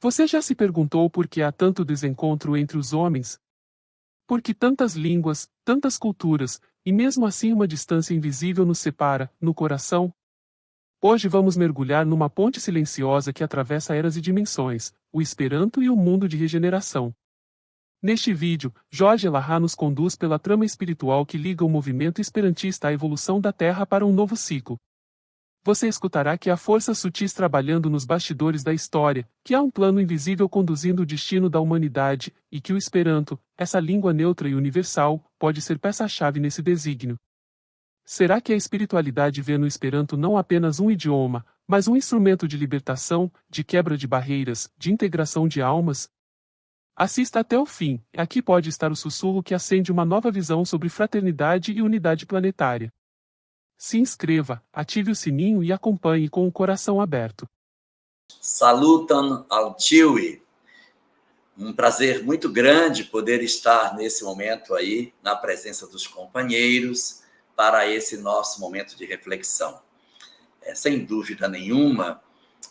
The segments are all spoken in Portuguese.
Você já se perguntou por que há tanto desencontro entre os homens? Por que tantas línguas, tantas culturas, e mesmo assim uma distância invisível nos separa, no coração? Hoje vamos mergulhar numa ponte silenciosa que atravessa eras e dimensões, o Esperanto e o mundo de regeneração. Neste vídeo, Jorge Elahá nos conduz pela trama espiritual que liga o movimento esperantista à evolução da Terra para um novo ciclo. Você escutará que há forças sutis trabalhando nos bastidores da história, que há um plano invisível conduzindo o destino da humanidade, e que o Esperanto, essa língua neutra e universal, pode ser peça-chave nesse desígnio. Será que a espiritualidade vê no Esperanto não apenas um idioma, mas um instrumento de libertação, de quebra de barreiras, de integração de almas? Assista até o fim, aqui pode estar o sussurro que acende uma nova visão sobre fraternidade e unidade planetária. Se inscreva, ative o sininho e acompanhe com o coração aberto. Salutam ao Tiwi. Um prazer muito grande poder estar nesse momento aí, na presença dos companheiros, para esse nosso momento de reflexão. Sem dúvida nenhuma,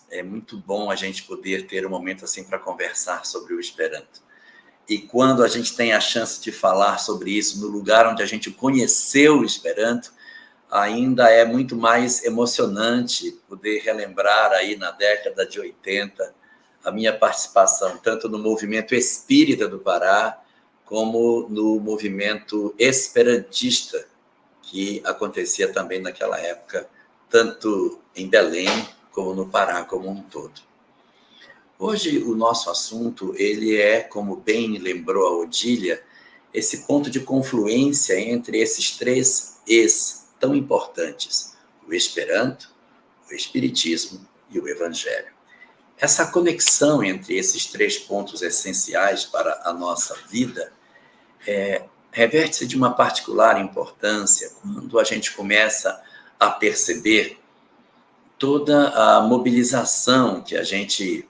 é muito bom a gente poder ter um momento assim para conversar sobre o Esperanto. E quando a gente tem a chance de falar sobre isso no lugar onde a gente conheceu o Esperanto, ainda é muito mais emocionante poder relembrar aí na década de 80 a minha participação tanto no movimento espírita do Pará como no movimento esperantista que acontecia também naquela época, tanto em Belém como no Pará como um todo. Hoje o nosso assunto, ele é, como bem lembrou a Odília, esse ponto de confluência entre esses três Es tão importantes, o Esperanto, o Espiritismo e o Evangelho. Essa conexão entre esses três pontos essenciais para a nossa vida reverte-se de uma particular importância quando a gente começa a perceber toda a mobilização que a gente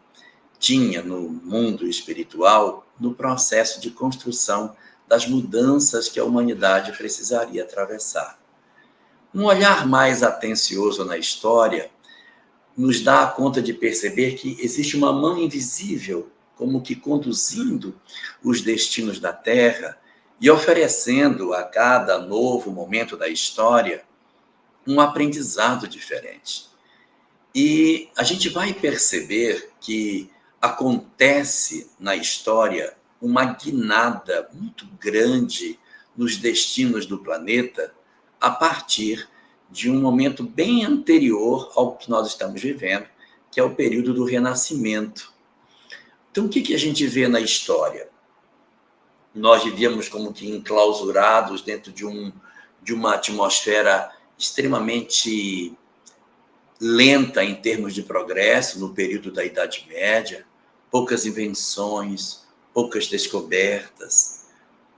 tinha no mundo espiritual no processo de construção das mudanças que a humanidade precisaria atravessar. Um olhar mais atencioso na história nos dá conta de perceber que existe uma mão invisível como que conduzindo os destinos da Terra e oferecendo a cada novo momento da história um aprendizado diferente. E a gente vai perceber que acontece na história uma guinada muito grande nos destinos do planeta a partir de um momento bem anterior ao que nós estamos vivendo, que é o período do Renascimento. Então, o que a gente vê na história? Nós vivíamos como que enclausurados dentro de uma atmosfera extremamente lenta em termos de progresso no período da Idade Média, poucas invenções, poucas descobertas,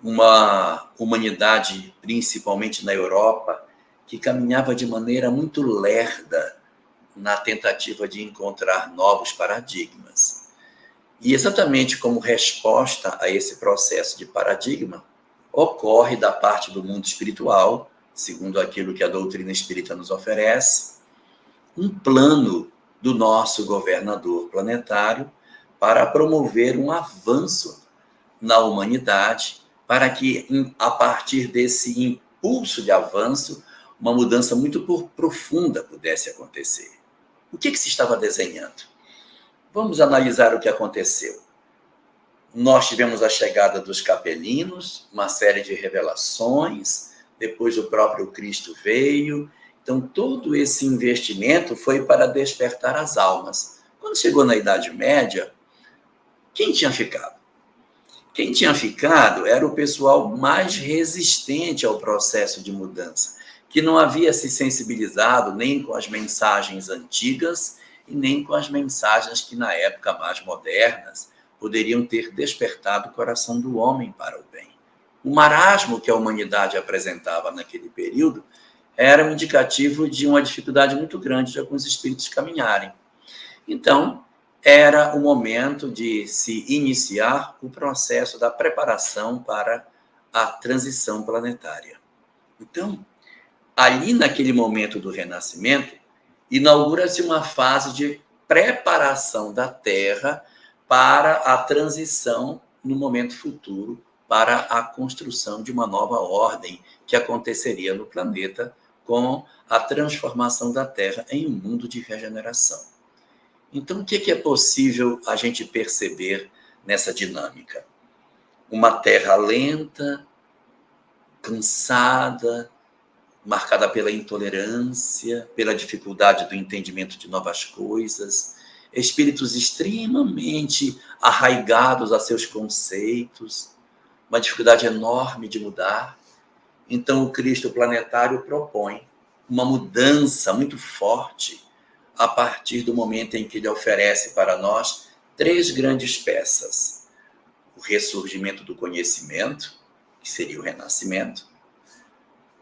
uma humanidade, principalmente na Europa, que caminhava de maneira muito lerda na tentativa de encontrar novos paradigmas. E exatamente como resposta a esse processo de paradigma, ocorre da parte do mundo espiritual, segundo aquilo que a doutrina espírita nos oferece, um plano do nosso governador planetário para promover um avanço na humanidade, para que, a partir desse impulso de avanço, uma mudança muito profunda pudesse acontecer. O que se estava desenhando? Vamos analisar o que aconteceu. Nós tivemos a chegada dos capelinos, uma série de revelações, depois o próprio Cristo veio. Então, todo esse investimento foi para despertar as almas. Quando chegou na Idade Média, quem tinha ficado? Quem tinha ficado era o pessoal mais resistente ao processo de mudança, que não havia se sensibilizado nem com as mensagens antigas e nem com as mensagens que, na época mais modernas, poderiam ter despertado o coração do homem para o bem. O marasmo que a humanidade apresentava naquele período era um indicativo de uma dificuldade muito grande de alguns espíritos caminharem. Então, era o momento de se iniciar o processo da preparação para a transição planetária. Então, ali naquele momento do Renascimento, inaugura-se uma fase de preparação da Terra para a transição no momento futuro, para a construção de uma nova ordem que aconteceria no planeta com a transformação da Terra em um mundo de regeneração. Então, o que é possível a gente perceber nessa dinâmica? Uma Terra lenta, cansada, marcada pela intolerância, pela dificuldade do entendimento de novas coisas, espíritos extremamente arraigados a seus conceitos, uma dificuldade enorme de mudar. Então, o Cristo planetário propõe uma mudança muito forte a partir do momento em que ele oferece para nós 3 grandes peças: o ressurgimento do conhecimento, que seria o renascimento,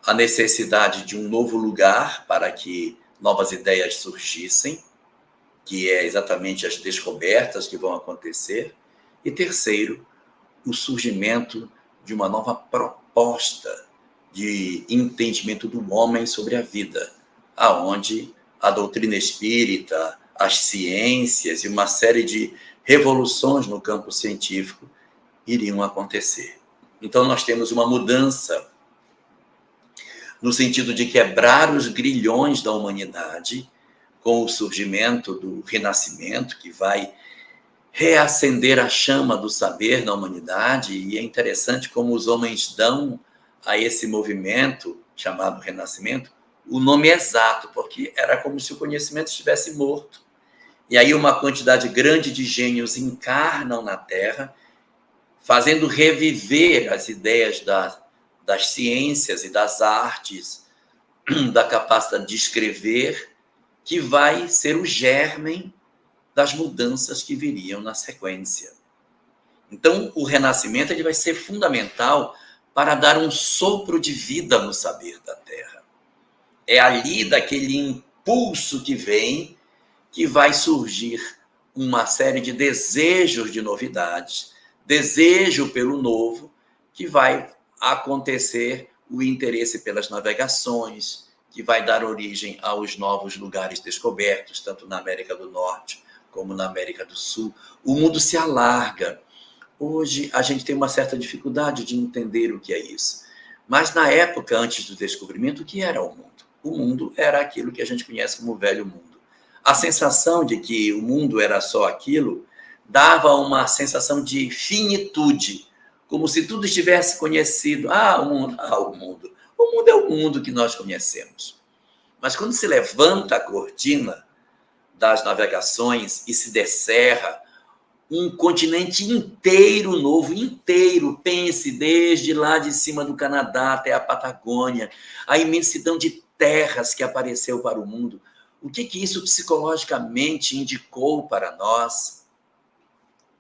a necessidade de um novo lugar para que novas ideias surgissem, que é exatamente as descobertas que vão acontecer, e terceiro, o surgimento de uma nova proposta de entendimento do homem sobre a vida, aonde a doutrina espírita, as ciências e uma série de revoluções no campo científico iriam acontecer. Então, nós temos uma mudança no sentido de quebrar os grilhões da humanidade com o surgimento do renascimento, que vai reacender a chama do saber na humanidade. E é interessante como os homens dão a esse movimento chamado renascimento o nome exato, porque era como se o conhecimento estivesse morto. E aí uma quantidade grande de gênios encarnam na Terra, fazendo reviver as ideias das ciências e das artes, da capacidade de escrever, que vai ser o germen das mudanças que viriam na sequência. Então, o renascimento ele vai ser fundamental para dar um sopro de vida no saber da Terra. É ali, daquele impulso que vem, que vai surgir uma série de desejos de novidades, desejo pelo novo, que vai acontecer o interesse pelas navegações, que vai dar origem aos novos lugares descobertos, tanto na América do Norte como na América do Sul. O mundo se alarga. Hoje, a gente tem uma certa dificuldade de entender o que é isso. Mas, na época, antes do descobrimento, o que era o mundo? O mundo era aquilo que a gente conhece como o velho mundo. A sensação de que o mundo era só aquilo dava uma sensação de finitude, como se tudo estivesse conhecido. O mundo. O mundo é o mundo que nós conhecemos. Mas quando se levanta a cortina das navegações e se descerra um continente inteiro novo, inteiro, pense, desde lá de cima do Canadá até a Patagônia, a imensidão de terras que apareceu para o mundo. O que isso psicologicamente indicou para nós?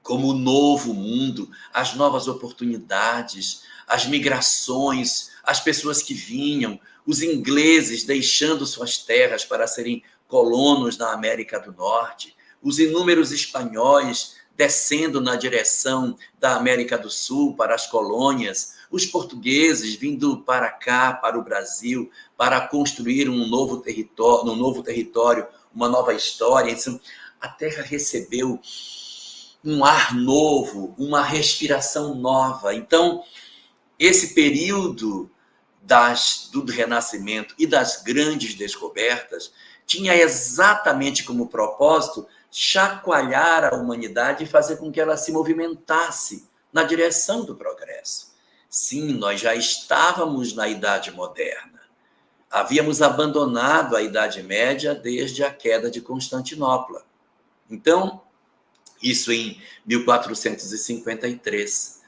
Como o novo mundo, as novas oportunidades, as migrações, as pessoas que vinham, os ingleses deixando suas terras para serem colonos na América do Norte, os inúmeros espanhóis descendo na direção da América do Sul para as colônias, os portugueses vindo para cá, para o Brasil, para construir um novo território, uma nova história. Então, a Terra recebeu um ar novo, uma respiração nova. Então, esse período do Renascimento e das grandes descobertas tinha exatamente como propósito chacoalhar a humanidade e fazer com que ela se movimentasse na direção do progresso. Sim, nós já estávamos na Idade Moderna. Havíamos abandonado a Idade Média desde a queda de Constantinopla. Então, isso em 1453.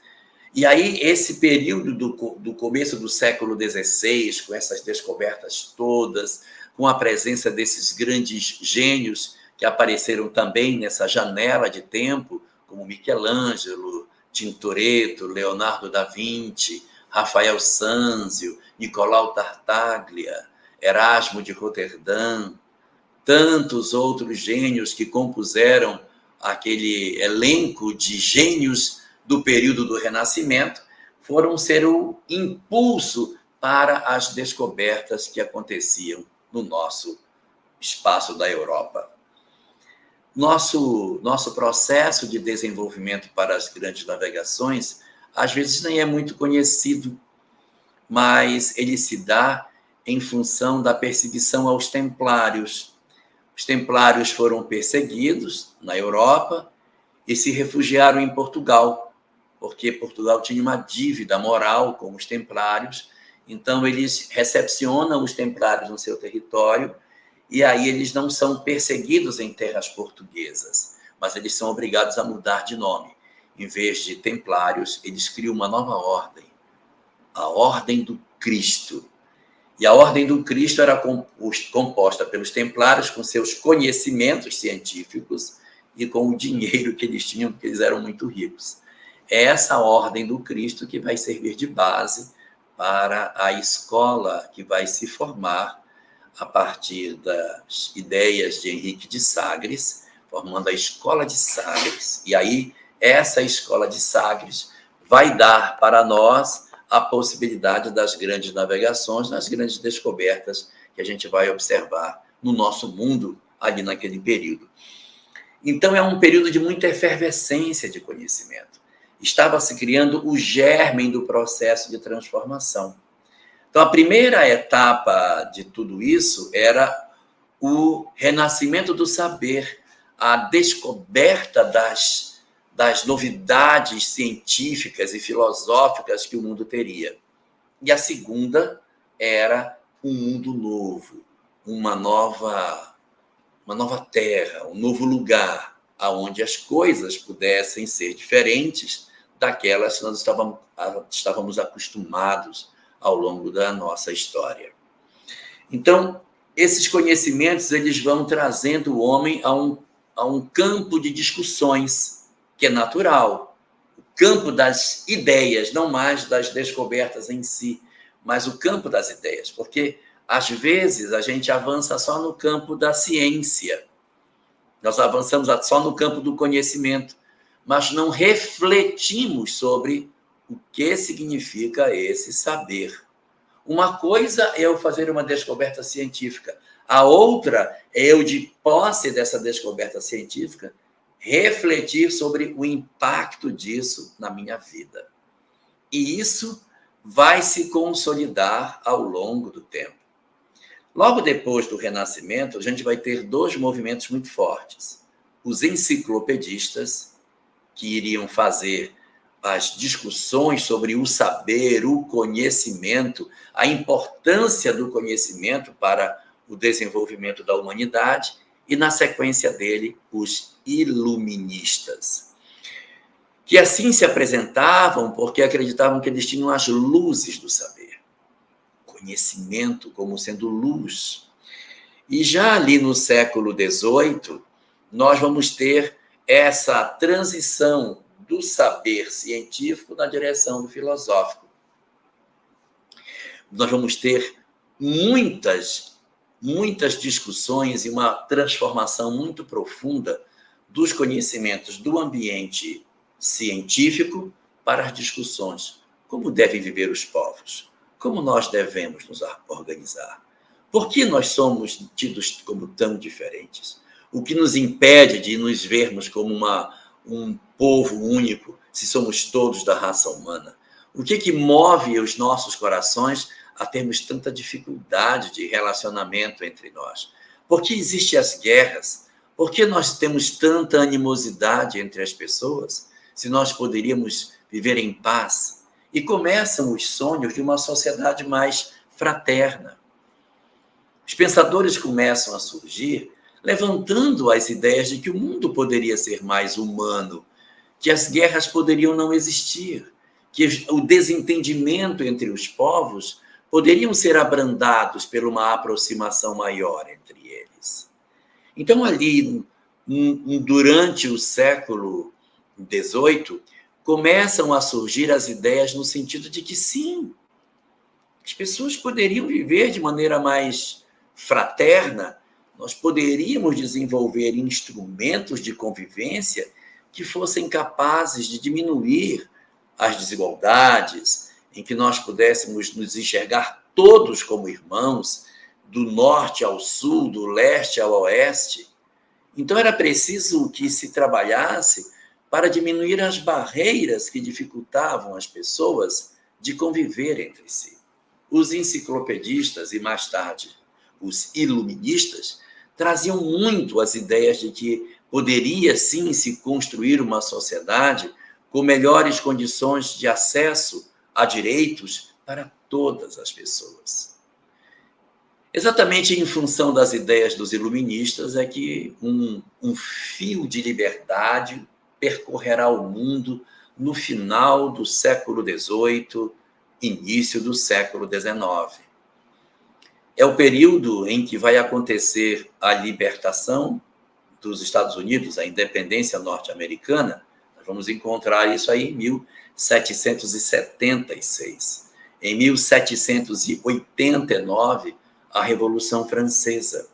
E aí, esse período do começo do século XVI, com essas descobertas todas, com a presença desses grandes gênios que apareceram também nessa janela de tempo, como Michelangelo, Tintoretto, Leonardo da Vinci, Rafael Sanzio, Nicolau Tartaglia, Erasmo de Roterdã, tantos outros gênios que compuseram aquele elenco de gênios do período do Renascimento, foram ser o impulso para as descobertas que aconteciam no nosso espaço da Europa. Nosso processo de desenvolvimento para as grandes navegações, às vezes nem é muito conhecido, mas ele se dá em função da perseguição aos templários. Os templários foram perseguidos na Europa e se refugiaram em Portugal, porque Portugal tinha uma dívida moral com os templários, então eles recepcionam os templários no seu território, e aí eles não são perseguidos em terras portuguesas, mas eles são obrigados a mudar de nome. Em vez de templários, eles criam uma nova ordem, a Ordem do Cristo. E a Ordem do Cristo era composta pelos templários com seus conhecimentos científicos e com o dinheiro que eles tinham, porque eles eram muito ricos. É essa Ordem do Cristo que vai servir de base para a escola que vai se formar a partir das ideias de Henrique de Sagres, formando a Escola de Sagres. E aí, essa Escola de Sagres vai dar para nós a possibilidade das grandes navegações, das grandes descobertas que a gente vai observar no nosso mundo ali naquele período. Então, é um período de muita efervescência de conhecimento. Estava se criando o germe do processo de transformação. Então, a primeira etapa de tudo isso era o renascimento do saber, a descoberta das novidades científicas e filosóficas que o mundo teria. E a segunda era um mundo novo, uma nova terra, um novo lugar, onde as coisas pudessem ser diferentes daquelas que nós estávamos acostumados ao longo da nossa história. Então, esses conhecimentos eles vão trazendo o homem a um campo de discussões que é natural, o campo das ideias, não mais das descobertas em si, mas o campo das ideias, porque às vezes a gente avança só no campo da ciência, nós avançamos só no campo do conhecimento, mas não refletimos sobre o que significa esse saber. Uma coisa é eu fazer uma descoberta científica, a outra é eu, de posse dessa descoberta científica, refletir sobre o impacto disso na minha vida. E isso vai se consolidar ao longo do tempo. Logo depois do Renascimento, a gente vai ter dois movimentos muito fortes. Os enciclopedistas, que iriam fazer as discussões sobre o saber, o conhecimento, a importância do conhecimento para o desenvolvimento da humanidade, e, na sequência dele, os iluministas, que assim se apresentavam porque acreditavam que eles tinham as luzes do saber, conhecimento como sendo luz. E já ali no século XVIII, nós vamos ter essa transição do saber científico na direção do filosófico. Nós vamos ter muitas discussões e uma transformação muito profunda dos conhecimentos do ambiente científico para as discussões. Como devem viver os povos? Como nós devemos nos organizar? Por que nós somos tidos como tão diferentes? O que nos impede de nos vermos como um povo único, se somos todos da raça humana? O que move os nossos corações a termos tanta dificuldade de relacionamento entre nós? Por que existem as guerras? Por que nós temos tanta animosidade entre as pessoas, se nós poderíamos viver em paz? E começam os sonhos de uma sociedade mais fraterna. Os pensadores começam a surgir levantando as ideias de que o mundo poderia ser mais humano, que as guerras poderiam não existir, que o desentendimento entre os povos poderiam ser abrandados por uma aproximação maior entre eles. Então, ali, durante o século XVIII, começam a surgir as ideias no sentido de que, sim, as pessoas poderiam viver de maneira mais fraterna, nós poderíamos desenvolver instrumentos de convivência que fossem capazes de diminuir as desigualdades, em que nós pudéssemos nos enxergar todos como irmãos, do norte ao sul, do leste ao oeste. Então, era preciso que se trabalhasse para diminuir as barreiras que dificultavam as pessoas de conviver entre si. Os enciclopedistas e, mais tarde, os iluministas traziam muito as ideias de que poderia, sim, se construir uma sociedade com melhores condições de acesso a direitos para todas as pessoas. Exatamente em função das ideias dos iluministas é que um fio de liberdade percorrerá o mundo no final do século XVIII, início do século XIX. É o período em que vai acontecer a libertação dos Estados Unidos, a independência norte-americana. Nós vamos encontrar isso aí em 1776. Em 1789, a Revolução Francesa,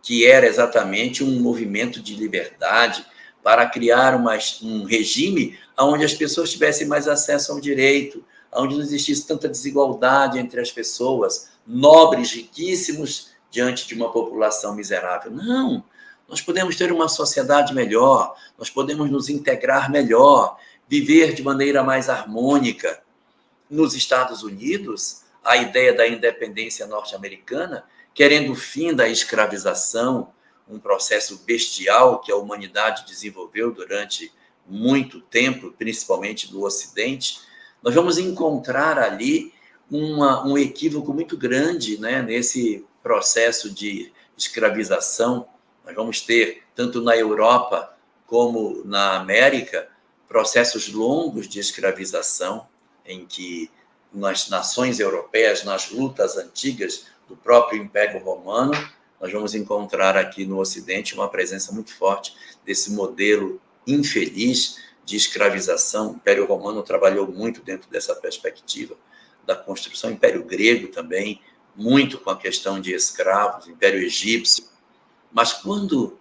que era exatamente um movimento de liberdade para criar um regime onde as pessoas tivessem mais acesso ao direito, onde não existisse tanta desigualdade entre as pessoas, nobres, riquíssimos, diante de uma população miserável. Não, nós podemos ter uma sociedade melhor, nós podemos nos integrar melhor, viver de maneira mais harmônica. Nos Estados Unidos, a ideia da independência norte-americana, querendo o fim da escravização, um processo bestial que a humanidade desenvolveu durante muito tempo, principalmente no Ocidente, nós vamos encontrar ali um equívoco muito grande, né, nesse processo de escravização. Nós vamos ter, tanto na Europa como na América, processos longos de escravização, em que nas nações europeias, nas lutas antigas do próprio Império Romano, nós vamos encontrar aqui no Ocidente uma presença muito forte desse modelo infeliz de escravização. O Império Romano trabalhou muito dentro dessa perspectiva da construção, o Império Grego também, muito com a questão de escravos, o Império Egípcio. Mas quando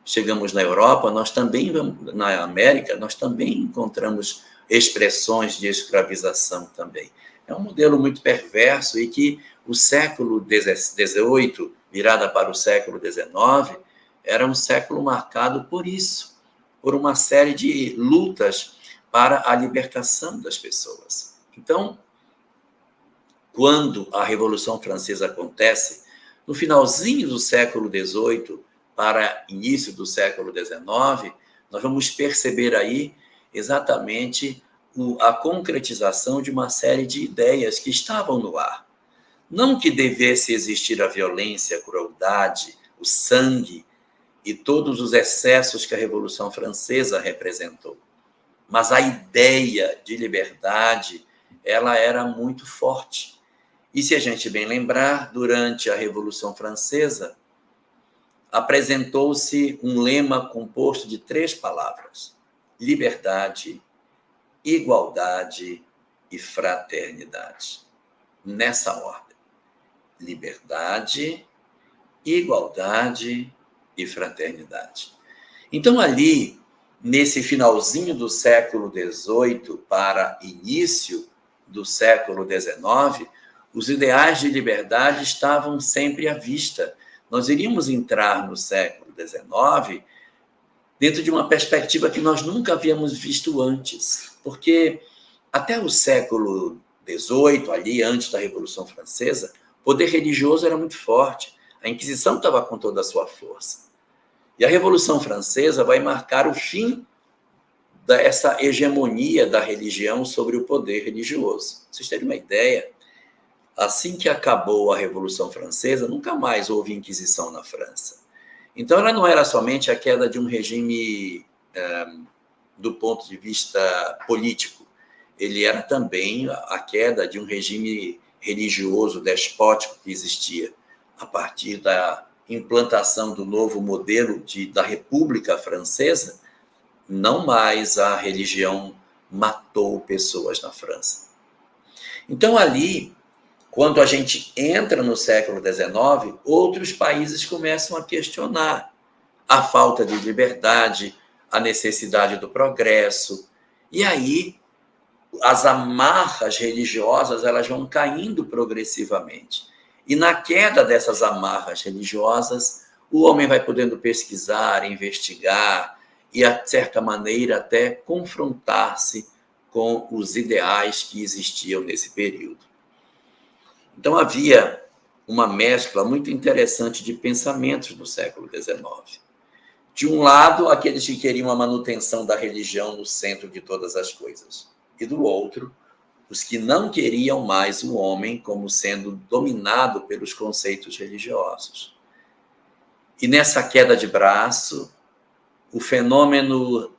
chegamos na Europa, nós também, na América, nós também encontramos expressões de escravização também. É um modelo muito perverso e que o século XVIII, virada para o século XIX, era um século marcado por isso, por uma série de lutas para a libertação das pessoas. Então, quando a Revolução Francesa acontece, no finalzinho do século XVIII para início do século XIX, nós vamos perceber aí exatamente a concretização de uma série de ideias que estavam no ar. Não que devesse existir a violência, a crueldade, o sangue e todos os excessos que a Revolução Francesa representou, mas a ideia de liberdade, ela era muito forte. E se a gente bem lembrar, durante a Revolução Francesa, apresentou-se um lema composto de 3 palavras: liberdade, igualdade e fraternidade. Nessa ordem: liberdade, igualdade e fraternidade. Então, ali, nesse finalzinho do século XVIII para início do século XIX, os ideais de liberdade estavam sempre à vista. Nós iríamos entrar no século XIX dentro de uma perspectiva que nós nunca havíamos visto antes, porque até o século XVIII, ali antes da Revolução Francesa, o poder religioso era muito forte, a Inquisição estava com toda a sua força. E a Revolução Francesa vai marcar o fim dessa hegemonia da religião sobre o poder religioso. Vocês terem uma ideia, assim que acabou a Revolução Francesa, nunca mais houve Inquisição na França. Então, ela não era somente a queda de um regime do ponto de vista político, ele era também a queda de um regime religioso despótico que existia a partir da implantação do novo modelo da República Francesa. Não mais a religião matou pessoas na França. Então, ali, quando a gente entra no século XIX, outros países começam a questionar a falta de liberdade, a necessidade do progresso. E aí, as amarras religiosas, elas vão caindo progressivamente. E na queda dessas amarras religiosas, o homem vai podendo pesquisar, investigar e, de certa maneira, até confrontar-se com os ideais que existiam nesse período. Então, havia uma mescla muito interessante de pensamentos no século XIX. De um lado, aqueles que queriam a manutenção da religião no centro de todas as coisas. E do outro, os que não queriam mais o homem como sendo dominado pelos conceitos religiosos. E nessa queda de braço, o fenômeno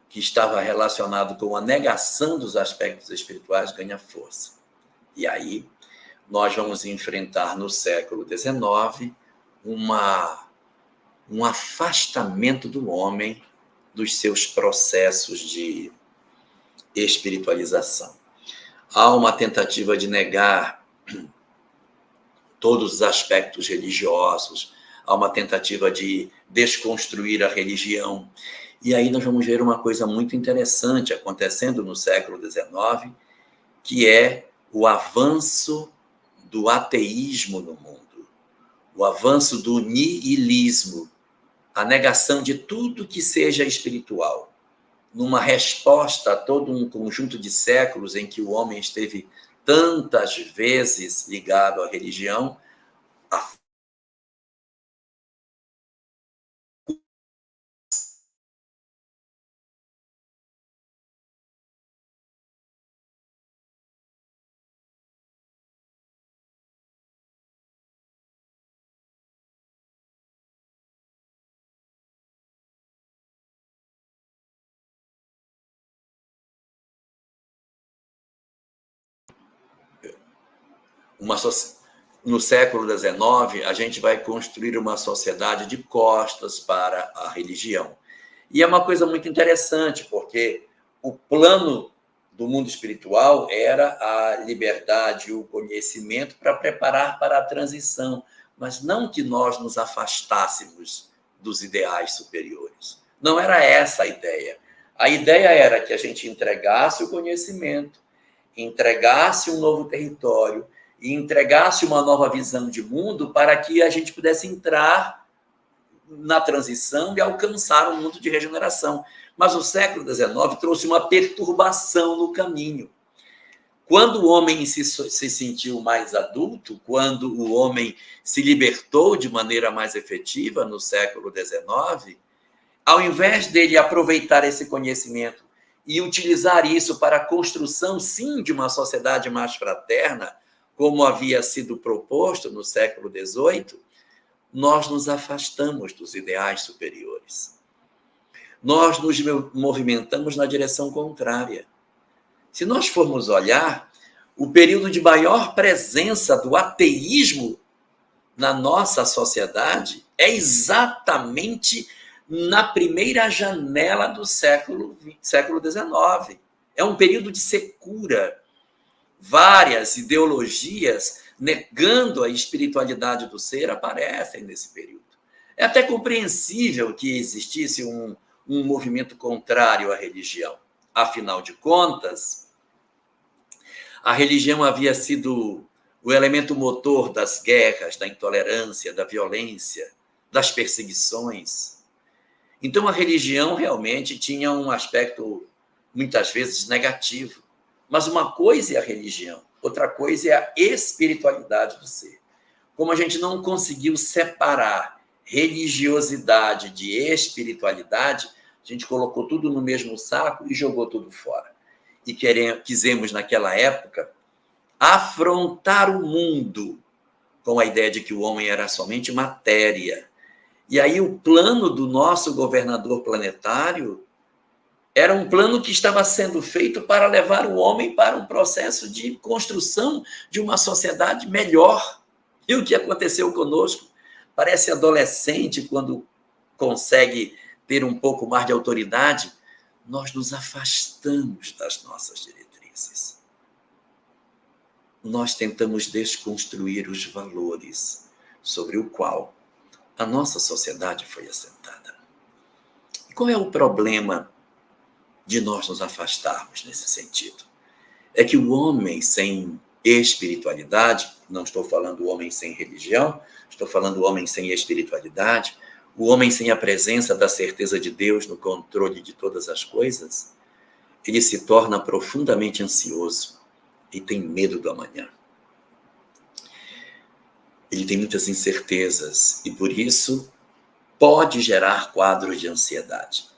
que estava relacionado com a negação dos aspectos espirituais ganha força. E aí, nós vamos enfrentar no século XIX um afastamento do homem dos seus processos de espiritualização. Há uma tentativa de negar todos os aspectos religiosos, há uma tentativa de desconstruir a religião. E aí nós vamos ver uma coisa muito interessante acontecendo no século XIX, que é o avanço do ateísmo no mundo, o avanço do niilismo, a negação de tudo que seja espiritual, numa resposta a todo um conjunto de séculos em que o homem esteve tantas vezes ligado à religião, no século XIX, a gente vai construir uma sociedade de costas para a religião. E é uma coisa muito interessante, porque o plano do mundo espiritual era a liberdade e o conhecimento para preparar para a transição, mas não que nós nos afastássemos dos ideais superiores. Não era essa a ideia. A ideia era que a gente entregasse o conhecimento, entregasse um novo território e entregasse uma nova visão de mundo para que a gente pudesse entrar na transição e alcançar um mundo de regeneração. Mas o século XIX trouxe uma perturbação no caminho. Quando o homem se sentiu mais adulto, quando o homem se libertou de maneira mais efetiva no século XIX, ao invés dele aproveitar esse conhecimento e utilizar isso para a construção, sim, de uma sociedade mais fraterna, como havia sido proposto no século XVIII, nós nos afastamos dos ideais superiores. Nós nos movimentamos na direção contrária. Se nós formos olhar, o período de maior presença do ateísmo na nossa sociedade é exatamente na primeira janela do século XIX. É um período de secura. Várias ideologias negando a espiritualidade do ser aparecem nesse período. É até compreensível que existisse um movimento contrário à religião. Afinal de contas, a religião havia sido o elemento motor das guerras, da intolerância, da violência, das perseguições. Então, a religião realmente tinha um aspecto, muitas vezes, negativo. Mas uma coisa é a religião, outra coisa é a espiritualidade do ser. Como a gente não conseguiu separar religiosidade de espiritualidade, a gente colocou tudo no mesmo saco e jogou tudo fora. E quisemos, naquela época, afrontar o mundo com a ideia de que o homem era somente matéria. E aí o plano do nosso governador planetário era um plano que estava sendo feito para levar o homem para um processo de construção de uma sociedade melhor. E o que aconteceu conosco? Parece adolescente quando consegue ter um pouco mais de autoridade. Nós nos afastamos das nossas diretrizes. Nós tentamos desconstruir os valores sobre o qual a nossa sociedade foi assentada. E qual é o problema de nós nos afastarmos nesse sentido? É que o homem sem espiritualidade, não estou falando homem sem religião, estou falando homem sem espiritualidade, o homem sem a presença da certeza de Deus no controle de todas as coisas, ele se torna profundamente ansioso e tem medo do amanhã. Ele tem muitas incertezas e, por isso, pode gerar quadros de ansiedade.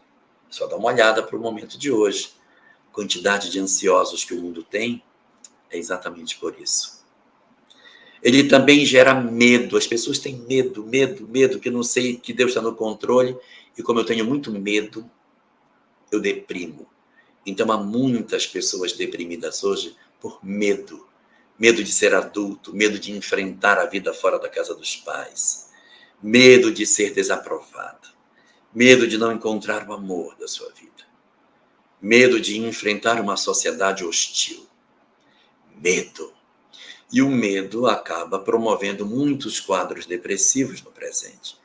Só dá uma olhada para o momento de hoje. A quantidade de ansiosos que o mundo tem é exatamente por isso. Ele também gera medo. As pessoas têm medo, que eu não sei que Deus está no controle. E como eu tenho muito medo, eu deprimo. Então, há muitas pessoas deprimidas hoje por medo. Medo de ser adulto, medo de enfrentar a vida fora da casa dos pais. Medo de ser desaprovado. Medo de não encontrar o amor da sua vida. Medo de enfrentar uma sociedade hostil. Medo. E o medo acaba promovendo muitos quadros depressivos no presente.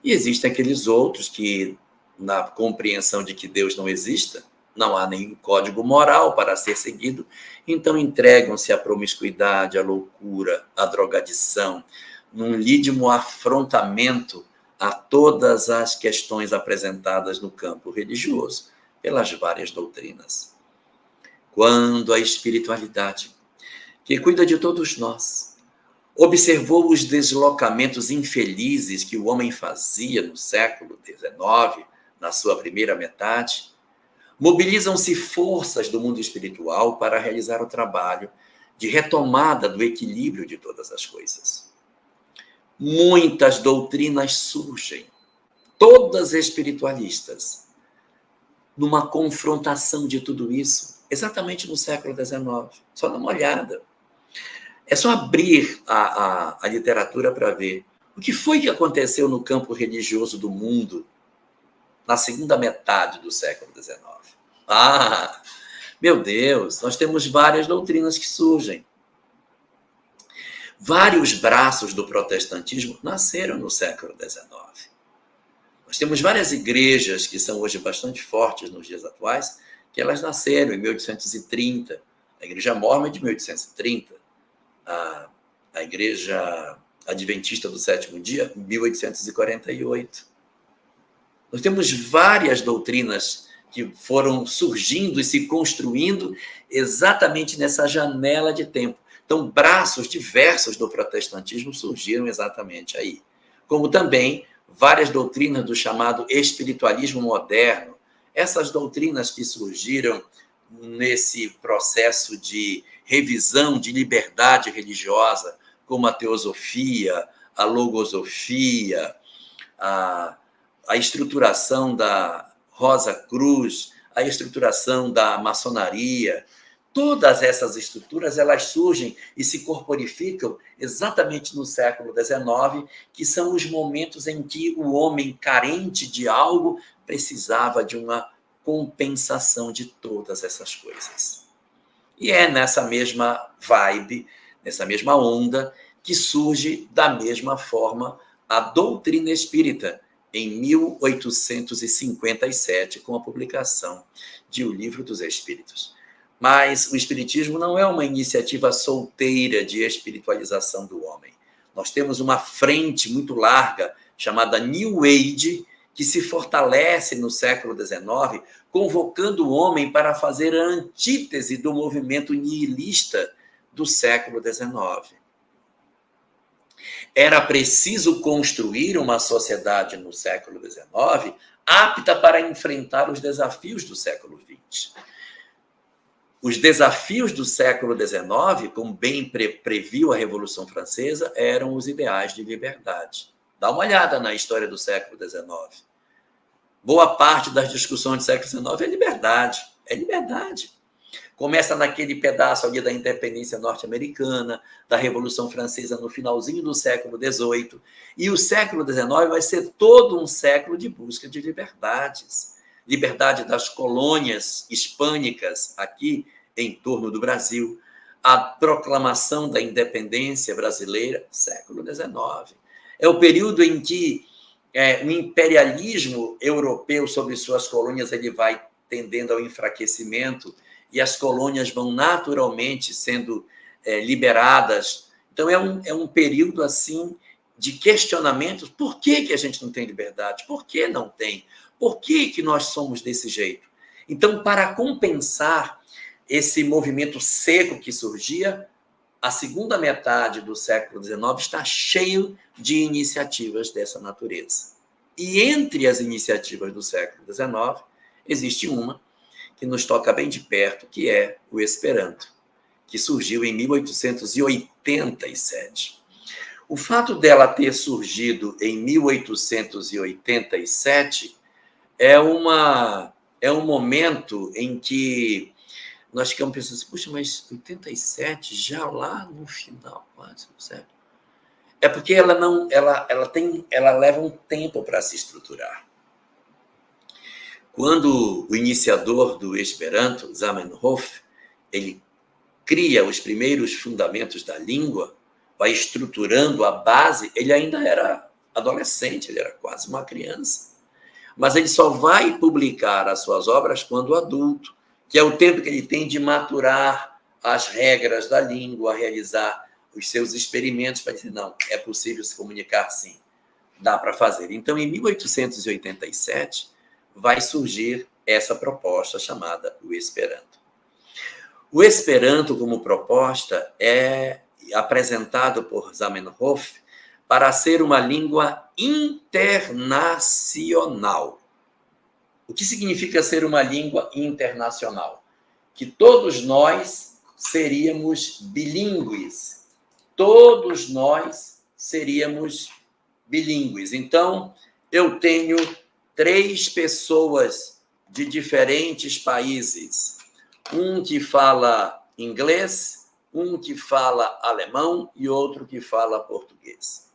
E existem aqueles outros que, na compreensão de que Deus não exista, não há nenhum código moral para ser seguido, então entregam-se à promiscuidade, à loucura, à drogadição, num lídimo afrontamento a todas as questões apresentadas no campo religioso, pelas várias doutrinas. Quando a espiritualidade, que cuida de todos nós, observou os deslocamentos infelizes que o homem fazia no século XIX, na sua primeira metade, mobilizam-se forças do mundo espiritual para realizar o trabalho de retomada do equilíbrio de todas as coisas. Muitas doutrinas surgem, todas espiritualistas, numa confrontação de tudo isso, exatamente no século XIX. Só dá uma olhada. É só abrir a literatura para ver o que foi que aconteceu no campo religioso do mundo na segunda metade do século XIX. Ah, meu Deus, nós temos várias doutrinas que surgem. Vários braços do protestantismo nasceram no século XIX. Nós temos várias igrejas que são hoje bastante fortes nos dias atuais, que elas nasceram em 1830. A Igreja Mórmon é de 1830. A Igreja Adventista do Sétimo Dia, 1848. Nós temos várias doutrinas que foram surgindo e se construindo exatamente nessa janela de tempo. Então, braços diversos do protestantismo surgiram exatamente aí. Como também várias doutrinas do chamado espiritualismo moderno. Essas doutrinas que surgiram nesse processo de revisão de liberdade religiosa, como a teosofia, a logosofia, a estruturação da Rosa Cruz, a estruturação da maçonaria. Todas essas estruturas, elas surgem e se corporificam exatamente no século XIX, que são os momentos em que o homem carente de algo precisava de uma compensação de todas essas coisas. E é nessa mesma vibe, nessa mesma onda, que surge da mesma forma a doutrina espírita, em 1857, com a publicação de O Livro dos Espíritos. Mas o espiritismo não é uma iniciativa solteira de espiritualização do homem. Nós temos uma frente muito larga, chamada New Age, que se fortalece no século XIX, convocando o homem para fazer a antítese do movimento nihilista do século XIX. Era preciso construir uma sociedade no século XIX apta para enfrentar os desafios do século XX. Os desafios do século XIX, como bem previu a Revolução Francesa, eram os ideais de liberdade. Dá uma olhada na história do século XIX. Boa parte das discussões do século XIX é liberdade. É liberdade. Começa naquele pedaço ali da independência norte-americana, da Revolução Francesa no finalzinho do século XVIII. E o século XIX vai ser todo um século de busca de liberdades. Liberdade das colônias hispânicas aqui em torno do Brasil. A proclamação da independência brasileira, século XIX. É o período em que o imperialismo europeu sobre suas colônias ele vai tendendo ao enfraquecimento e as colônias vão naturalmente sendo liberadas. Então, é um período, assim, de questionamentos. Por que a gente não tem liberdade? Por que não tem? Por que nós somos desse jeito? Então, para compensar esse movimento seco que surgia, a segunda metade do século XIX está cheio de iniciativas dessa natureza. E entre as iniciativas do século XIX, existe uma que nos toca bem de perto, que é o Esperanto, que surgiu em 1887. O fato dela ter surgido em 1887 é um momento em que nós ficamos pensando assim, puxa, mas 87, já lá no final, quase, certo? É porque ela leva um tempo para se estruturar. Quando o iniciador do Esperanto, Zamenhof, ele cria os primeiros fundamentos da língua, vai estruturando a base, ele ainda era adolescente, ele era quase uma criança. Mas ele só vai publicar as suas obras quando adulto, que é o tempo que ele tem de maturar as regras da língua, realizar os seus experimentos para dizer, não, é possível se comunicar sim, dá para fazer. Então, em 1887, vai surgir essa proposta chamada o Esperanto. O Esperanto, como proposta, é apresentado por Zamenhof para ser uma língua internacional. O que significa ser uma língua internacional? Que todos nós seríamos bilíngues. Todos nós seríamos bilíngues. Então, eu tenho 3 pessoas de diferentes países. Um que fala inglês, um que fala alemão e outro que fala português.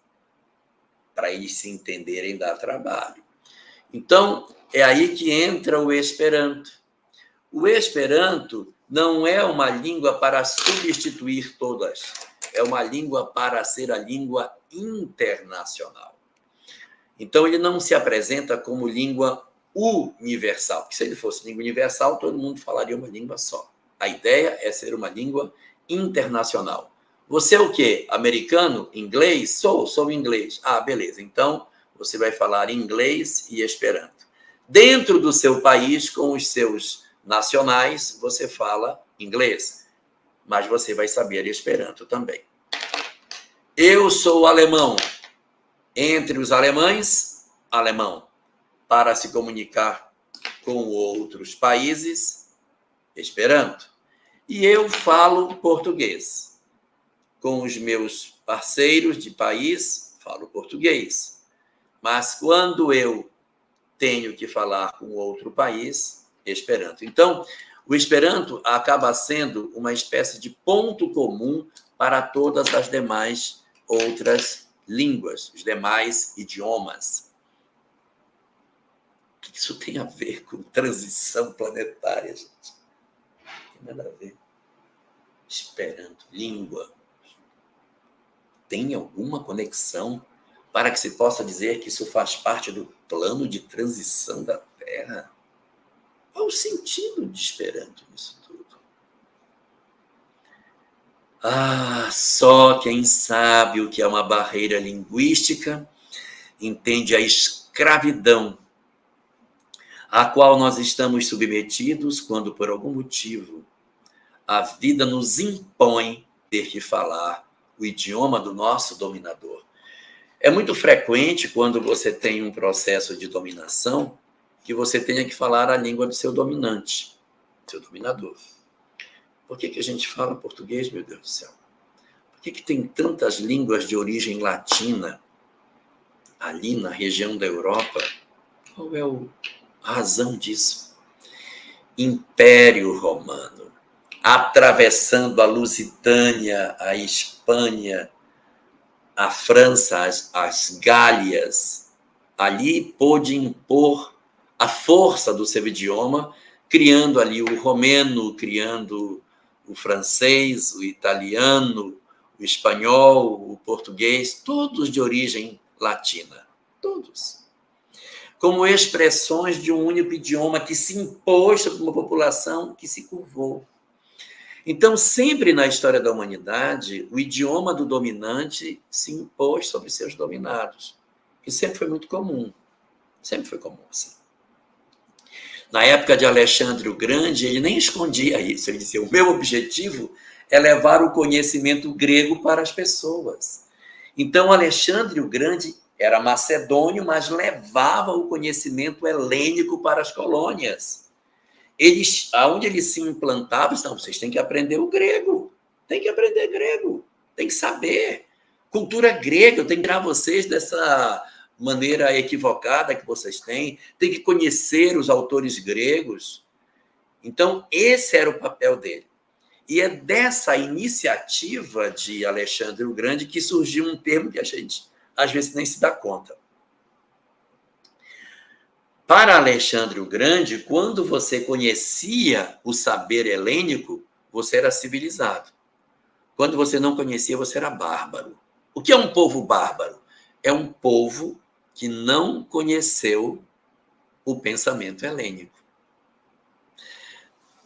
Para eles se entenderem, dá trabalho. Então, é aí que entra o Esperanto. O Esperanto não é uma língua para substituir todas, é uma língua para ser a língua internacional. Então, ele não se apresenta como língua universal, porque se ele fosse língua universal, todo mundo falaria uma língua só. A ideia é ser uma língua internacional. Você é o quê? Americano? Inglês? Sou inglês. Ah, beleza. Então, você vai falar inglês e Esperanto. Dentro do seu país, com os seus nacionais, você fala inglês, mas você vai saber Esperanto também. Eu sou alemão. Entre os alemães, alemão. Para se comunicar com outros países, Esperanto. E eu falo português. Com os meus parceiros de país, falo português. Mas quando eu tenho que falar com outro país, Esperanto. Então, o Esperanto acaba sendo uma espécie de ponto comum para todas as demais outras línguas, os demais idiomas. O que isso tem a ver com transição planetária, gente? Não tem nada a ver. Esperanto, língua. Tem alguma conexão para que se possa dizer que isso faz parte do plano de transição da Terra? Qual o sentido de Esperanto nisso tudo? Só quem sabe o que é uma barreira linguística entende a escravidão a qual nós estamos submetidos quando, por algum motivo, a vida nos impõe ter que falar o idioma do nosso dominador. É muito frequente, quando você tem um processo de dominação, que você tenha que falar a língua do seu dominante, seu dominador. Por que a gente fala português, meu Deus do céu? Por que tem tantas línguas de origem latina ali na região da Europa? Qual é a razão disso? Império Romano, atravessando a Lusitânia, a Espanha, a França, as Gálias, ali pôde impor a força do seu idioma, criando ali o romeno, criando o francês, o italiano, o espanhol, o português, todos de origem latina, todos. Como expressões de um único idioma que se impôs sobre uma população que se curvou. Então, sempre na história da humanidade, o idioma do dominante se impôs sobre seus dominados. Isso sempre foi muito comum. Sempre foi comum, assim. Na época de Alexandre o Grande, ele nem escondia isso. Ele dizia: o meu objetivo é levar o conhecimento grego para as pessoas. Então, Alexandre o Grande era macedônio, mas levava o conhecimento helênico para as colônias. Aonde ele se implantava, então, vocês têm que aprender o grego. Tem que aprender grego. Tem que saber. Cultura grega, eu tenho que tirar vocês dessa maneira equivocada que vocês têm. Tem que conhecer os autores gregos. Então, esse era o papel dele. E é dessa iniciativa de Alexandre o Grande que surgiu um termo que a gente, às vezes, nem se dá conta. Para Alexandre o Grande, quando você conhecia o saber helênico, você era civilizado. Quando você não conhecia, você era bárbaro. O que é um povo bárbaro? É um povo que não conheceu o pensamento helênico.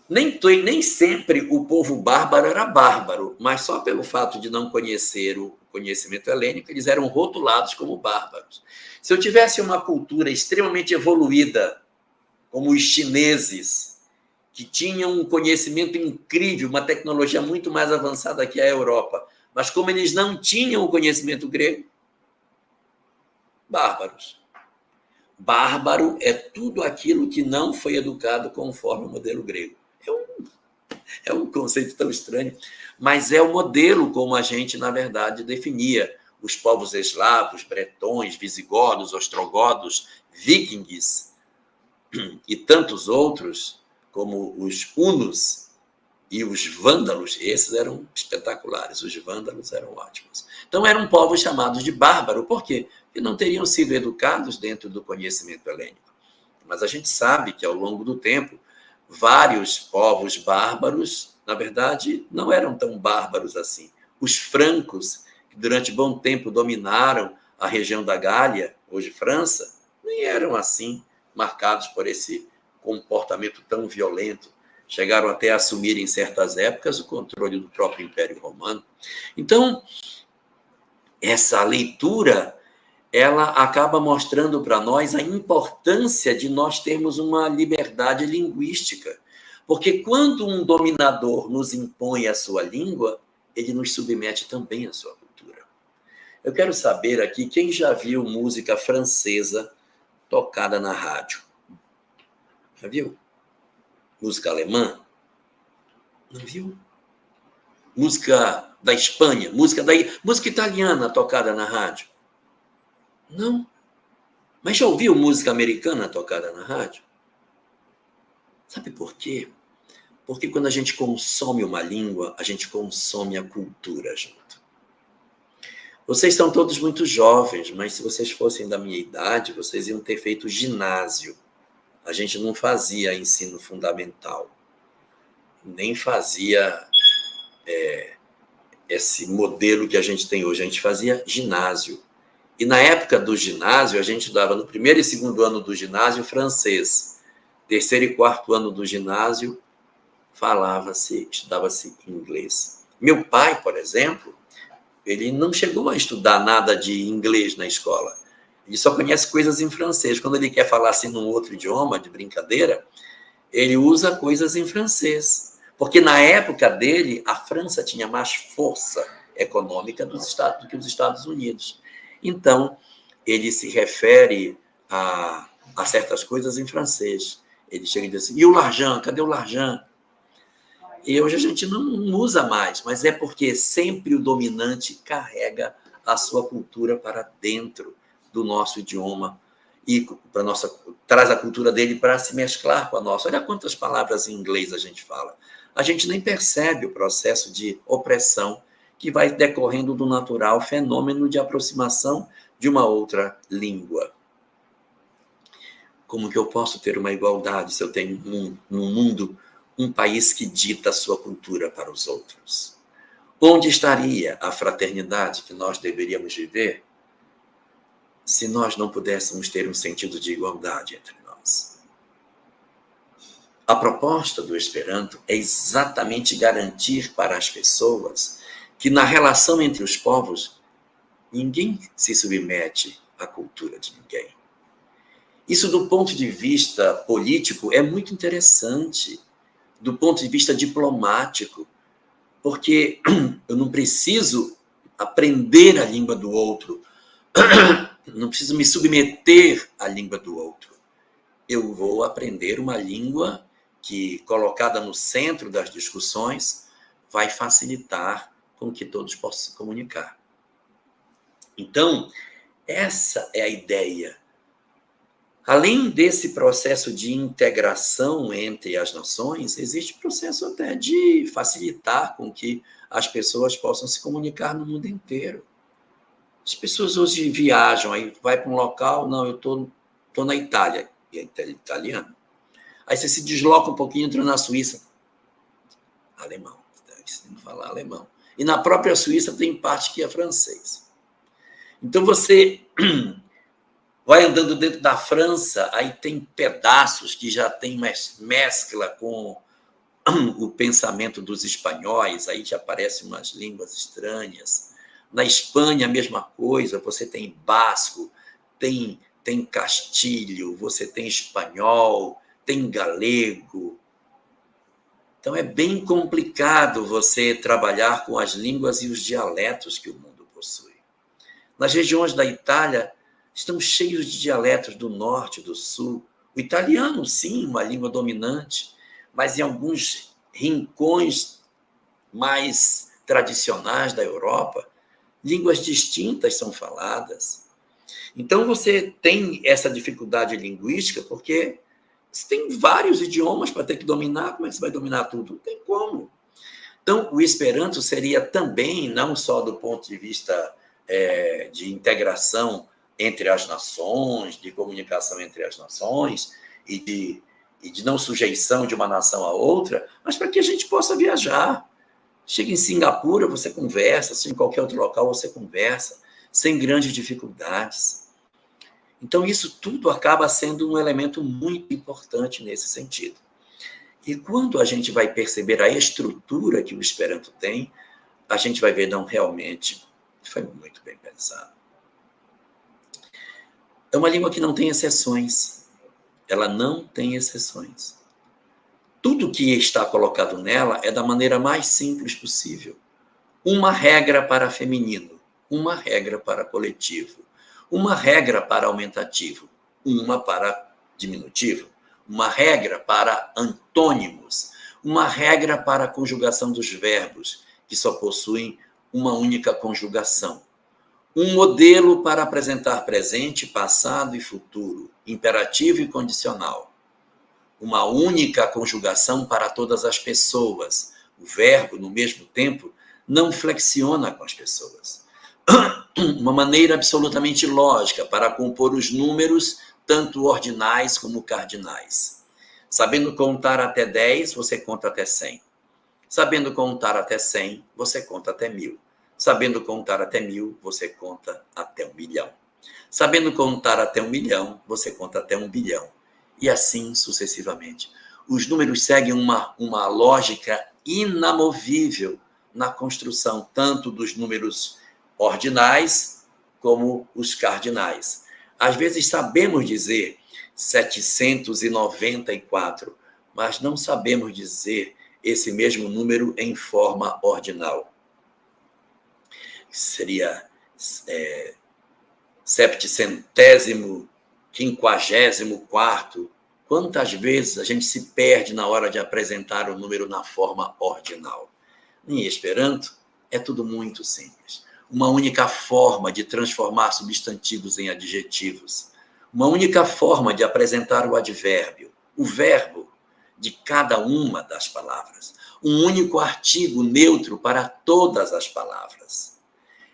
Nem sempre o povo bárbaro era bárbaro, mas só pelo fato de não conhecer o conhecimento helênico, eles eram rotulados como bárbaros. Se eu tivesse uma cultura extremamente evoluída, como os chineses, que tinham um conhecimento incrível, uma tecnologia muito mais avançada que a Europa, mas como eles não tinham o conhecimento grego, bárbaros. Bárbaro é tudo aquilo que não foi educado conforme o modelo grego. É um conceito tão estranho, mas é o modelo como a gente, na verdade, definia os povos eslavos, bretões, visigodos, ostrogodos, vikings e tantos outros, como os hunos e os vândalos. Esses eram espetaculares, os vândalos eram ótimos. Então, eram povos chamados de bárbaro. Por quê? Porque não teriam sido educados dentro do conhecimento helênico. Mas a gente sabe que, ao longo do tempo, vários povos bárbaros, na verdade, não eram tão bárbaros assim. Os francos, que durante bom tempo dominaram a região da Gália, hoje França, nem eram assim marcados por esse comportamento tão violento. Chegaram até a assumir, em certas épocas, o controle do próprio Império Romano. Então, essa leitura, ela acaba mostrando para nós a importância de nós termos uma liberdade linguística. Porque quando um dominador nos impõe a sua língua, ele nos submete também à sua cultura. Eu quero saber aqui, quem já viu música francesa tocada na rádio? Já viu? Música alemã? Não viu? Música da Espanha? Música italiana tocada na rádio? Não. Mas já ouviu música americana tocada na rádio? Sabe por quê? Porque quando a gente consome uma língua, a gente consome a cultura junto. Vocês estão todos muito jovens, mas se vocês fossem da minha idade, vocês iam ter feito ginásio. A gente não fazia ensino fundamental, nem fazia esse modelo que a gente tem hoje. A gente fazia ginásio. E na época do ginásio, a gente dava no primeiro e segundo ano do ginásio francês. Terceiro e quarto ano do ginásio, estudava-se inglês. Meu pai, por exemplo, ele não chegou a estudar nada de inglês na escola. Ele só conhece coisas em francês. Quando ele quer falar assim num outro idioma, de brincadeira, ele usa coisas em francês. Porque na época dele, a França tinha mais força econômica do que os Estados Unidos. Então, ele se refere a certas coisas em francês. Ele chega e diz assim: e o l'argent? Cadê o l'argent? E hoje a gente não usa mais, mas é porque sempre o dominante carrega a sua cultura para dentro do nosso idioma e traz a cultura dele para se mesclar com a nossa. Olha quantas palavras em inglês a gente fala. A gente nem percebe o processo de opressão que vai decorrendo do natural fenômeno de aproximação de uma outra língua. Como que eu posso ter uma igualdade se eu tenho no mundo um país que dita a sua cultura para os outros? Onde estaria a fraternidade que nós deveríamos viver se nós não pudéssemos ter um sentido de igualdade entre nós? A proposta do Esperanto é exatamente garantir para as pessoas que na relação entre os povos, ninguém se submete à cultura de ninguém. Isso, do ponto de vista político, é muito interessante, do ponto de vista diplomático, porque eu não preciso aprender a língua do outro, não preciso me submeter à língua do outro. Eu vou aprender uma língua que, colocada no centro das discussões, vai facilitar com que todos possam se comunicar. Então, essa é a ideia. Além desse processo de integração entre as nações, existe o processo até de facilitar com que as pessoas possam se comunicar no mundo inteiro. As pessoas hoje viajam, aí vai para um local, não, eu estou na Itália, e é italiano. Aí você se desloca um pouquinho, entra na Suíça, alemão, você tem que falar alemão. E na própria Suíça tem parte que é francês. Então você vai andando dentro da França, aí tem pedaços que já tem mescla com o pensamento dos espanhóis, aí já aparecem umas línguas estranhas. Na Espanha, a mesma coisa, você tem basco, tem castilho, você tem espanhol, tem galego. Então, é bem complicado você trabalhar com as línguas e os dialetos que o mundo possui. Nas regiões da Itália, estão cheios de dialetos do norte, do sul. O italiano, sim, uma língua dominante, mas em alguns rincões mais tradicionais da Europa, línguas distintas são faladas. Então, você tem essa dificuldade linguística porque você tem vários idiomas para ter que dominar. Como é que você vai dominar tudo? Não tem como. Então, o Esperanto seria também, não só do ponto de vista de integração entre as nações, de comunicação entre as nações e de não sujeição de uma nação a outra, mas para que a gente possa viajar. Chega em Singapura, você conversa, se em qualquer outro local você conversa, sem grandes dificuldades. Então, isso tudo acaba sendo um elemento muito importante nesse sentido. E quando a gente vai perceber a estrutura que o Esperanto tem, a gente vai ver, não, realmente, foi muito bem pensado. É uma língua que não tem exceções. Ela não tem exceções. Tudo que está colocado nela é da maneira mais simples possível. Uma regra para feminino, uma regra para coletivo, uma regra para aumentativo, uma para diminutivo, uma regra para antônimos, uma regra para a conjugação dos verbos, que só possuem uma única conjugação. Um modelo para apresentar presente, passado e futuro, imperativo e condicional. Uma única conjugação para todas as pessoas. O verbo, no mesmo tempo, não flexiona com as pessoas. Uma maneira absolutamente lógica para compor os números, tanto ordinais como cardinais. Sabendo contar até 10, você conta até 100. Sabendo contar até 100, você conta até 1000. Sabendo contar até 1000, você conta até 1 milhão. Sabendo contar até 1 milhão, você conta até 1 bilhão. E assim sucessivamente. Os números seguem uma lógica inamovível na construção tanto dos números ordinais como os cardinais. Às vezes sabemos dizer 794, mas não sabemos dizer esse mesmo número em forma ordinal. Seria 754º. Quantas vezes a gente se perde na hora de apresentar o número na forma ordinal? Em Esperanto, é tudo muito simples. Uma única forma de transformar substantivos em adjetivos. Uma única forma de apresentar o advérbio, o verbo de cada uma das palavras. Um único artigo neutro para todas as palavras.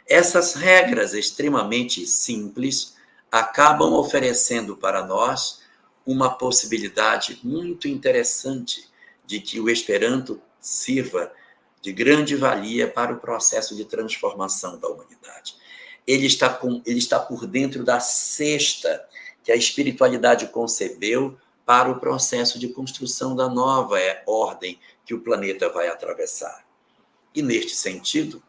Essas regras extremamente simples acabam oferecendo para nós uma possibilidade muito interessante de que o Esperanto sirva de grande valia para o processo de transformação da humanidade. Ele está por dentro da cesta que a espiritualidade concebeu para o processo de construção da nova ordem que o planeta vai atravessar. E, neste sentido,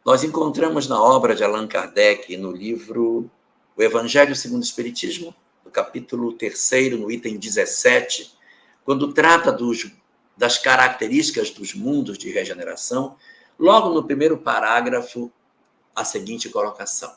nós encontramos na obra de Allan Kardec, no livro O Evangelho segundo o Espiritismo, no capítulo 3º, no item 17, quando trata das características dos mundos de regeneração, logo no primeiro parágrafo, a seguinte colocação: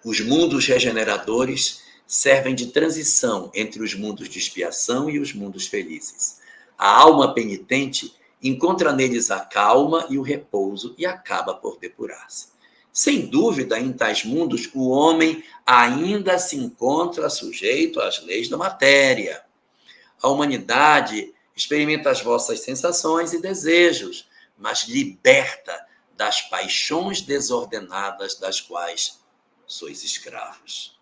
os mundos regeneradores servem de transição entre os mundos de expiação e os mundos felizes. A alma penitente encontra neles a calma e o repouso e acaba por depurar-se. Sem dúvida, em tais mundos, o homem ainda se encontra sujeito às leis da matéria. A humanidade experimenta as vossas sensações e desejos, mas liberta das paixões desordenadas das quais sois escravos.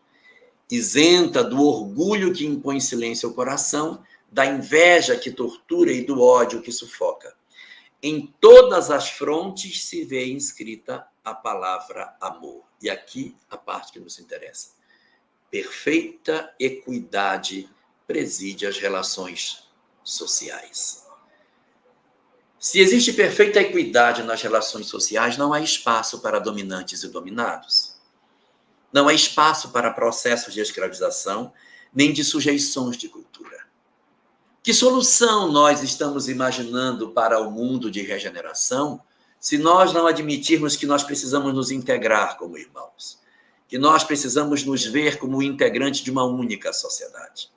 Isenta do orgulho que impõe silêncio ao coração, da inveja que tortura e do ódio que sufoca. Em todas as frontes se vê inscrita a palavra amor. E aqui a parte que nos interessa. Perfeita equidade preside as relações sociais. Se existe perfeita equidade nas relações sociais, não há espaço para dominantes e dominados. Não há espaço para processos de escravização, nem de sujeições de cultura. Que solução nós estamos imaginando para o mundo de regeneração se nós não admitirmos que nós precisamos nos integrar como irmãos, que nós precisamos nos ver como integrantes de uma única sociedade?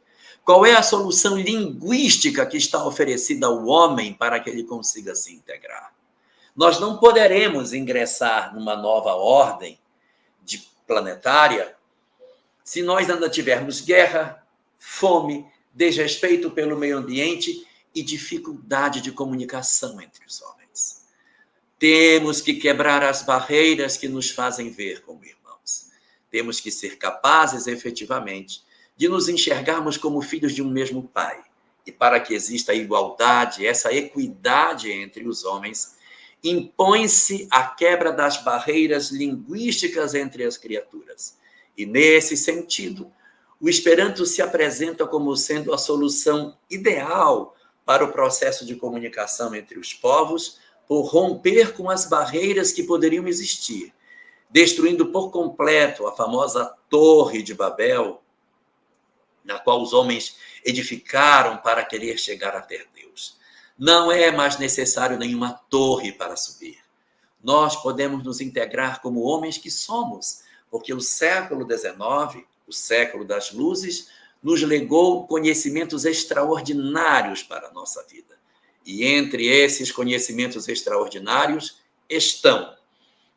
Qual é a solução linguística que está oferecida ao homem para que ele consiga se integrar? Nós não poderemos ingressar numa nova ordem planetária se nós ainda tivermos guerra, fome, desrespeito pelo meio ambiente e dificuldade de comunicação entre os homens. Temos que quebrar as barreiras que nos fazem ver como irmãos. Temos que ser capazes, efetivamente, de nos enxergarmos como filhos de um mesmo Pai. E para que exista a igualdade, essa equidade entre os homens, impõe-se a quebra das barreiras linguísticas entre as criaturas. E, nesse sentido, o Esperanto se apresenta como sendo a solução ideal para o processo de comunicação entre os povos, por romper com as barreiras que poderiam existir, destruindo por completo a famosa Torre de Babel, na qual os homens edificaram para querer chegar a ter Deus. Não é mais necessário nenhuma torre para subir. Nós podemos nos integrar como homens que somos, porque o século XIX, o século das luzes, nos legou conhecimentos extraordinários para a nossa vida. E entre esses conhecimentos extraordinários estão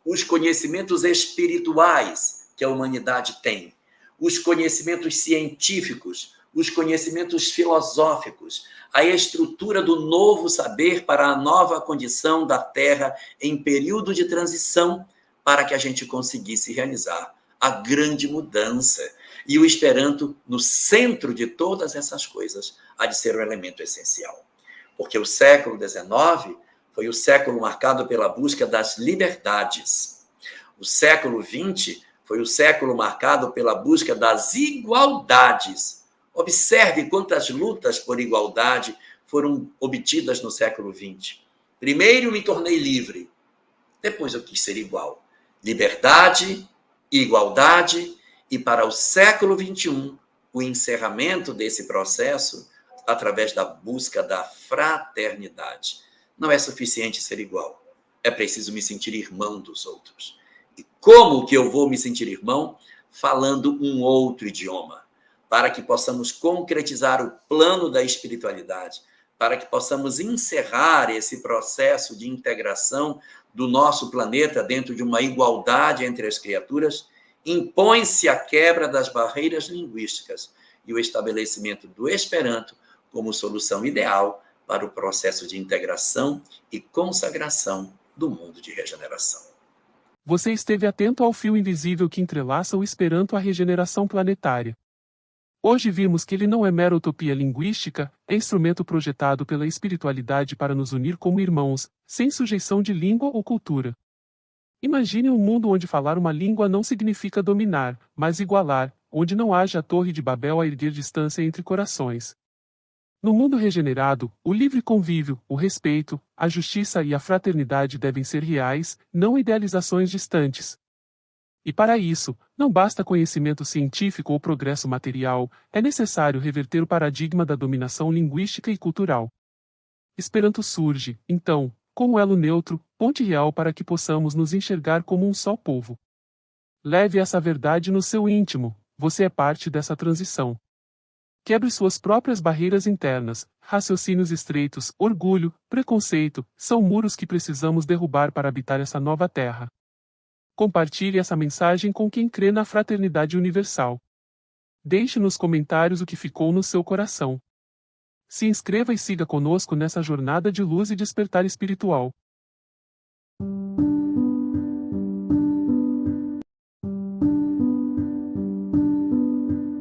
os conhecimentos espirituais que a humanidade tem, os conhecimentos científicos, os conhecimentos filosóficos, a estrutura do novo saber para a nova condição da Terra em período de transição, para que a gente conseguisse realizar a grande mudança. E o Esperanto, no centro de todas essas coisas, há de ser um elemento essencial. Porque o século XIX foi o século marcado pela busca das liberdades. O século XX foi o século marcado pela busca das igualdades. Observe quantas lutas por igualdade foram obtidas no século XX. Primeiro me tornei livre, depois eu quis ser igual. Liberdade, igualdade, e para o século XXI, o encerramento desse processo através da busca da fraternidade. Não é suficiente ser igual, é preciso me sentir irmão dos outros. E como que eu vou me sentir irmão? Falando um outro idioma, para que possamos concretizar o plano da espiritualidade, para que possamos encerrar esse processo de integração do nosso planeta dentro de uma igualdade entre as criaturas, impõe-se a quebra das barreiras linguísticas e o estabelecimento do Esperanto como solução ideal para o processo de integração e consagração do mundo de regeneração. Você esteve atento ao fio invisível que entrelaça o Esperanto à regeneração planetária. Hoje vimos que ele não é mera utopia linguística, é instrumento projetado pela espiritualidade para nos unir como irmãos, sem sujeição de língua ou cultura. Imagine um mundo onde falar uma língua não significa dominar, mas igualar, onde não haja a Torre de Babel a erguer distância entre corações. No mundo regenerado, o livre convívio, o respeito, a justiça e a fraternidade devem ser reais, não idealizações distantes. E para isso, não basta conhecimento científico ou progresso material, é necessário reverter o paradigma da dominação linguística e cultural. Esperanto surge, então, como elo neutro, ponte real para que possamos nos enxergar como um só povo. Leve essa verdade no seu íntimo, você é parte dessa transição. Quebre suas próprias barreiras internas, raciocínios estreitos, orgulho, preconceito, são muros que precisamos derrubar para habitar essa nova terra. Compartilhe essa mensagem com quem crê na fraternidade universal. Deixe nos comentários o que ficou no seu coração. Se inscreva e siga conosco nessa jornada de luz e despertar espiritual.